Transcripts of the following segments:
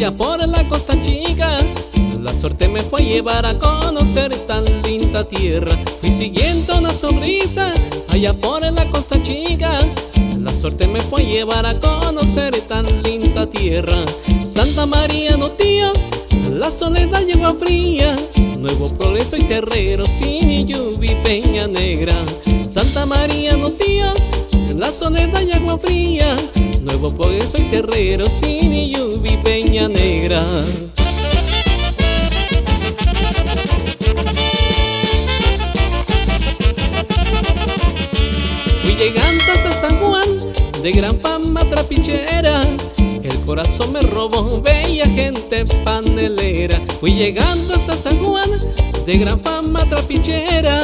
allá por la Costa Chica. La suerte me fue a llevar a conocer tan linda tierra. Fui siguiendo una sonrisa allá por la Costa Chica. La suerte me fue a llevar a conocer tan linda tierra. Santa María, no tío, la soledad y agua fría, Nuevo Progreso y Terrero, Siniyubi, Peña Negra. Santa María, no tío, la soledad y agua fría, Nuevo Progreso y Terrero, Siniyubi, Peña Negra. Fui llegando hasta San Juan, de gran fama trapichera. El corazón me robó, bella gente panelera. Fui llegando hasta San Juan, de gran fama trapichera.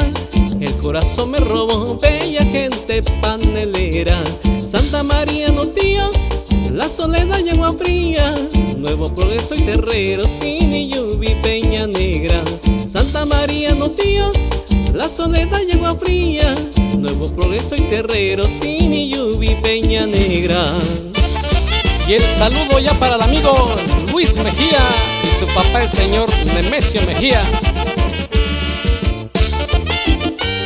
El corazón me robó, bella gente panelera. Santa María, no tío, la soledad y agua fría, Nuevo Progreso y Terrero, Siniyubi, Peña Negra. Santa María, no tío, la soledad y agua fría, Nuevo Progreso y Terrero, Siniyubi, Peña Negra. Y el saludo ya para el amigo Luis Mejía y su papá el señor Nemesio Mejía.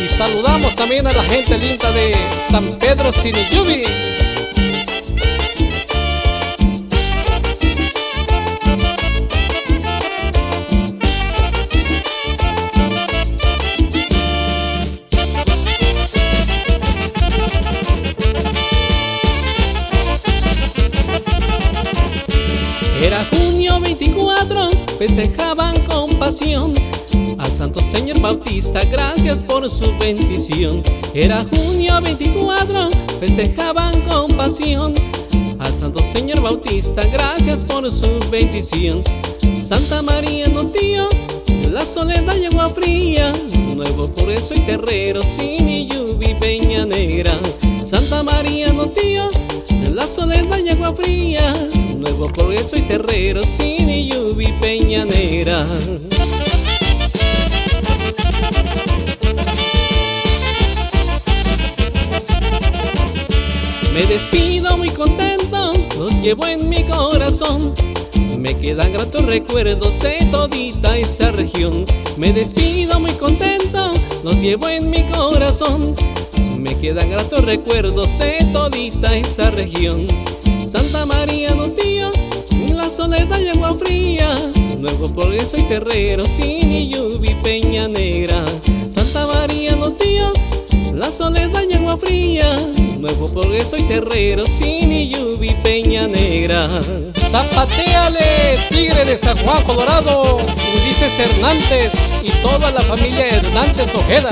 Y saludamos también a la gente linda de San Pedro Siniyubi. Era junio 24, festejaban con pasión al Santo Señor Bautista, gracias por su bendición. Era junio 24, festejaban con pasión al Santo Señor Bautista, gracias por su bendición. Santa María, no tío, la soledad y agua fría, Nuevo Progreso y Terrero, Siniyubi, Peña Negra. Santa María, no tío, la soledad y agua fría, Nuevo Progreso y Terrero, Siniyubi, Peña Negra. Me despido muy contento, los llevo en mi corazón. Me quedan gratos recuerdos de todita esa región. Me despido muy contento, los llevo en mi corazón. Me quedan gratos recuerdos de todita esa región. Santa María, no tío, la soledad y agua fría, Nuevo Progreso y Terrero, Siniyubi, Peña Negra. Santa María, no tío, la soledad y agua fría, Nuevo Progreso y Terrero, Siniyubi, Peña Negra. Zapateale, tigre de San Juan, Colorado, Ulises Hernández y toda la familia Hernández Ojeda.